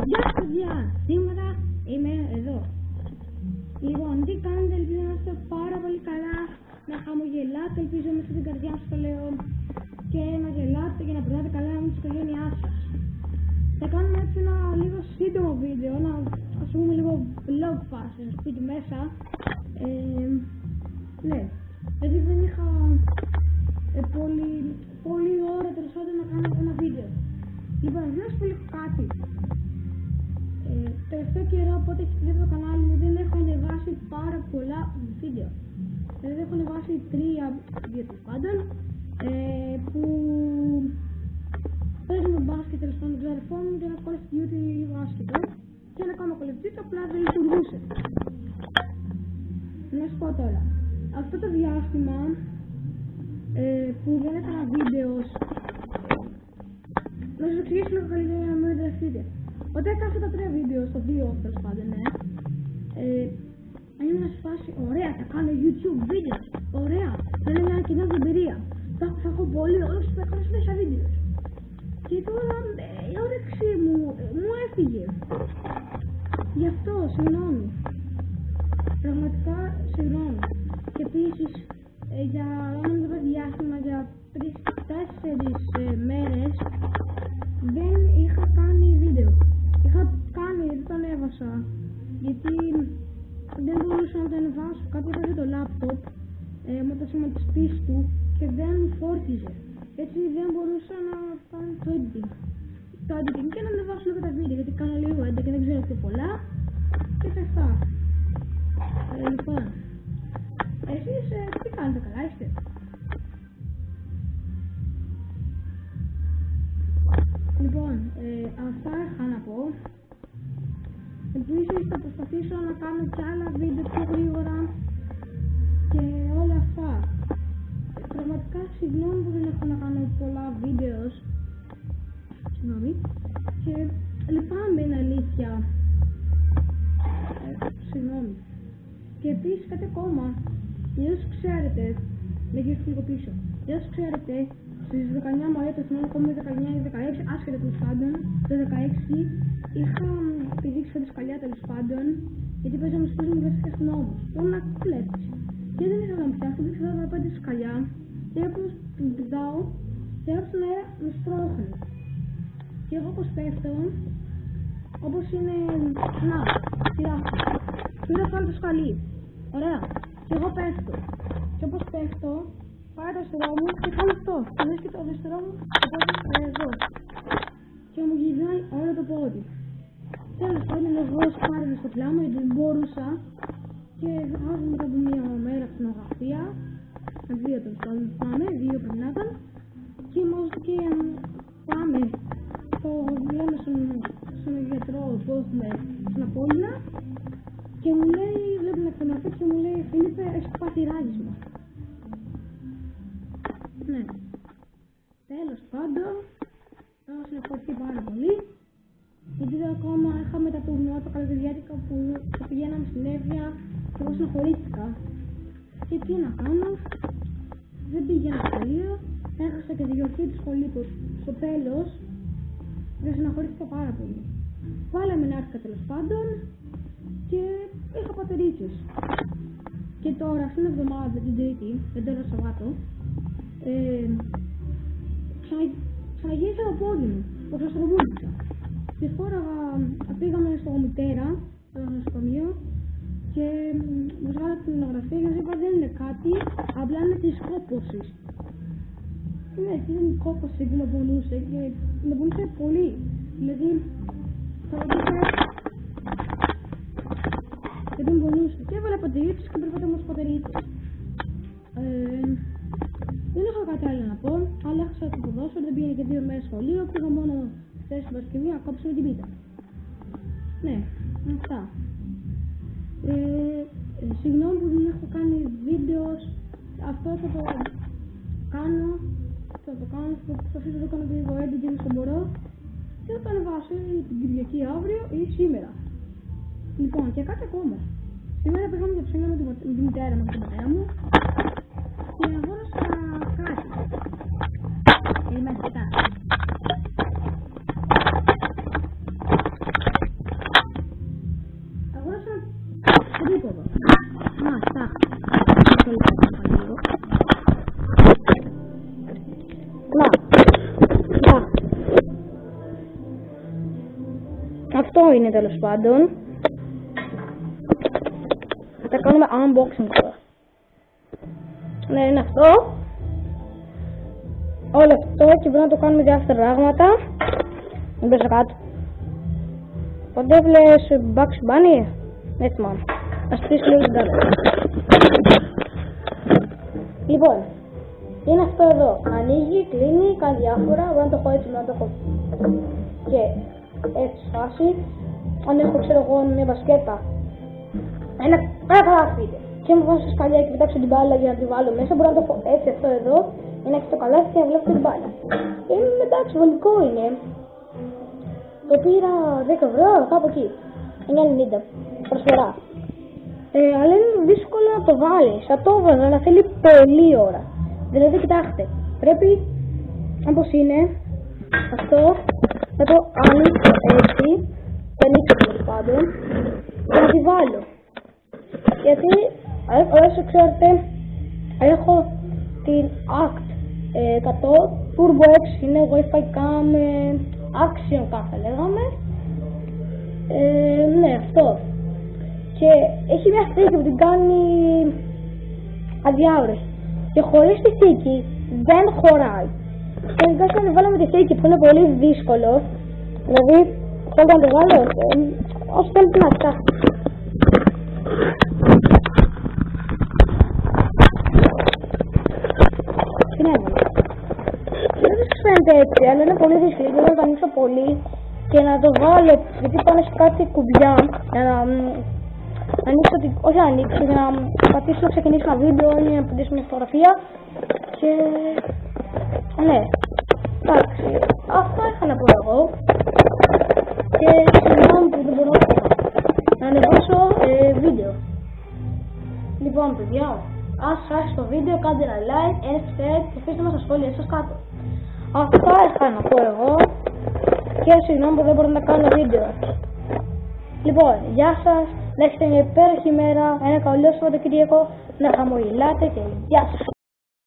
Γεια σας παιδιά! Σήμερα είμαι εδώ. Λοιπόν, τι κάνετε? Ελπίζω να είστε πάρα πολύ καλά, να χαμογελάτε, ελπίζω μέσα στην καρδιά σας το λέω, και να γελάτε και να περνάτε καλά με τις οικογένειάς σας. Θα κάνουμε έτσι ένα λίγο σύντομο βίντεο, ας πούμε λίγο vlog φάση, στο σπίτι μέσα. Ναι, γιατί δεν είχα πολύ ώρα τέλος πάντων να κάνω ένα βίντεο. Λοιπόν, να σας πω λίγο κάτι. Τελευταίο καιρό, οπότε έχετε δει το κανάλι μου, δεν έχω ανεβάσει πάρα πολλά βίντεο. Δηλαδή έχω ανεβάσει 3 τέλος πάντων, που παίζουμε μπάσκετ τέλος πάντων με τον αδερφό μου και ένα Call of Duty λίγο άσχετο. Και ένα ακόμα Call of Duty, απλά δεν λειτουργούσε. Να σου πω τώρα, αυτό το διάστημα που δεν έκανα βίντεο, να σας εξηγήσω λίγο καλύτερα για να μην εντραστείτε. Όταν έκανα αυτά τα 3 βίντεο, στο 2 τέλος πάντων, ήμουν σε φάση, ωραία, θα κάνω YouTube βίντεο, ωραία, θα είναι μια κοινή εμπειρία, θα έχω πολύ όρεξη που θα κάνω μέσα βίντεο. Και τώρα η όρεξη μου έφυγε. Γι' αυτό, συγγνώμη. Πραγματικά, συγγνώμη. Και επίσης, για ένα διάστημα, για 3-4 μέρες, δεν είχα κάνει βίντεο. Είχα κάνει, γιατί το ανέβασα, γιατί δεν μπορούσα να το ανεβάσω. Κάποιο έπαιζε το λάπτοπ με το σηματιστής του και δεν μου φόρτιζε. Έτσι δεν μπορούσα να κάνω το editing και να ανεβάσω λίγο τα βίντεο, γιατί κάνω λίγο editing και δεν ξέρω πιο πολλά και σε αυτά. Λοιπόν, εσείς τι κάνετε, καλά είστε? Λοιπόν, αυτά είχα να πω. Επίσης θα προσπαθήσω να κάνω κι άλλα βίντεο πιο γρήγορα και όλα αυτά. Πραγματικά συγγνώμη που δεν έχω να κάνω πολλά βίντεο. Συγγνώμη. Και λυπάμαι, είναι αλήθεια. Συγγνώμη. Και επίσης κάτι ακόμα. Για όσους ξέρετε, να γυρίσω λίγο πίσω. Για όσους ξέρετε, στις 19 Μαΐου, το θυμάμαι ακόμη 19 ή 16, άσχετα τέλος πάντων, το 16 είχα πηδήξει από τη σκαλιά τέλος πάντων, γιατί παίζαμε στους universität νόμους. Τώρα να κλέψει. Και δεν ήθελα να μου φτιάξει, δεν ήθελα να πάω τη σκαλιά, και όπως την πηδάω, και από στον αέρα με στρώχνει. Και εγώ όπως πέφτω, όπως είναι, να, κοιτάξτε, πήρα πάνω το σκαλί. Ωραία. Και εγώ πέφτω. Και όπως πέφτω, πάω το αριστερό μου και κάνω αυτό. Και βρίσκεται το αριστερό μου το πόδι εδώ. Και μου γυρνάει όλο το πόδι. Τέλος πάντων, εγώ σπάρευα στο πλάνο γιατί δεν μπορούσα. Και βγάζω μετά από μία μέρα χνογραφία. 2 τέλος πάντων πάμε, 2 πριν να ήταν. Και πάμε. Το λέμε στον γιατρό που έχουμε στην Απόλλωνα. Και μου λέει, βλέπει να κτηνωθεί και μου λέει, Φίλιππε, έχεις πάθει ράγισμα. Ναι. Τέλος πάντων, έχω συνεχωρηθεί πάρα πολύ. Γιατί ακόμα είχα μετά το τουρνουά το καλοκαιριάτικα που θα πηγαίναμε στην Εύβοια και εγώ συνεχωρήθηκα. Και τι να κάνω, δεν πήγαινα σχολείο, έχασα και τη γιορτή του σχολείου στο τέλος και συνεχωρήθηκα πάρα πολύ. Βάλαμε να έρθει τέλος πάντων και είχα πατερίτσες. Και τώρα, αυτήν την εβδομάδα, την Τρίτη, δεν τέλος Σαββάτο, ξαναγύρισα το πόδι μου, το χρωστοβούλησα. Και φόραγα, πήγαμε στο μητέρα, στο νοσοκομείο, και μου βγάλα την ογραφία και είπα δεν είναι κάτι, απλά είναι της κόπωσης. Ναι, τι είναι η κόπωση που με πονούσε και με πονούσε πολύ. Δηλαδή, θα ρωτήσα και δεν πονούσε. Και έβαλα πατερίτσες και περπάτα όμως πατερίτσες. Δεν έχω κάτι άλλο να πω, αλλά έχασα το ποδόσφαιρο, δεν πήγαινε και 2 μέρες σχολείο, πήγα μόνο χθες την Παρασκευή να κόψουμε την πίτα. Ναι, αυτά. Συγγνώμη που δεν έχω κάνει βίντεο, αυτό θα το κάνω, θα προσπαθήσω να το κάνω λίγο editing όσο μπορώ και θα το ανεβάσω την Κυριακή αύριο ή σήμερα. Λοιπόν, και κάτι ακόμα. Σήμερα πήγαμε για ψώνια με τη μητέρα μου και τον πατέρα μου και αγόρασα κάτι. Είμαστε μετά. Αυτό είναι τέλος πάντων. Θα κάνουμε unboxing τώρα. Ναι, είναι αυτό. Όλο αυτό και μπορούμε να το κάνουμε διάφορα πράγματα. Μην πες κάτω. Πότε έβλεπες Bugs Bunny? Δεν θυμάμαι. Ας πεις λίγο την κάρτα. Λοιπόν, είναι αυτό εδώ. Ανοίγει, κλείνει, κάνει διάφορα. Μπορώ να το έχω έτσι, να το έχω και έτσι φάση. Αν έχω, ξέρω εγώ, μια μπασκέτα, ένα καλάθι. Και αν πάω στο σκαλιά και κοιτάξω την μπάλα για να τη βάλω μέσα, μπορώ να το έχω έτσι αυτό εδώ. Είναι και το καλάθι και να βλέπω την μπάλα. Εντάξει, βολικό είναι. Το πήρα 10 ευρώ, κάπου εκεί. 9,90 προσφορά. Αλλά είναι δύσκολο να το βάλεις. Θα το έβαζα, αλλά θέλει πολλή ώρα. Δηλαδή, κοιτάξτε, πρέπει, όπως είναι, αυτό, θα το ανοίξω έτσι, το ανοίξω τέλος πάντων, και να τη βάλω. Γιατί, όσο ξέρετε, έχω την ACT 100 Turbo X, είναι Wi-Fi Cam, Action Cam θα λέγαμε. Ναι, αυτό. Και έχει μια θήκη που την κάνει αδιάβρεστη. Και χωρίς τη θήκη δεν χωράει. Και αναγκάστηκα να τη βάλω με τη θήκη που είναι πολύ δύσκολο. Δηλαδή, θέλω να το βάλω όσο θέλετε να φτιάχνω. Τι να έβαλα. Δεν σας φαίνεται έτσι, αλλά είναι πολύ δύσκολο. Θέλω να το ανοίξω πολύ και να το βάλω, γιατί πάνω σε κάτι κουμπιά για να ανοίξω, όχι να ανοίξω, για να πατήσω να ξεκινήσω ένα βίντεο ή να πατήσω μια φωτογραφία και ναι, εντάξει, αυτά είχα να πω εγώ και συγγνώμη που δεν μπορώ να ανεβάσω βίντεο. Λοιπόν παιδιά, αν σας άρεσε το βίντεο κάντε ένα like, ένα subscribe και αφήστε μας τα σχόλια σας κάτω. Αυτά είχα να πω εγώ και συγγνώμη που δεν μπορώ να κάνω βίντεο. Λοιπόν, γεια σας, να έχετε μια υπέροχη μέρα, ένα καλό Σαββατοκύριακο, να χαμογελάτε και γεια σας.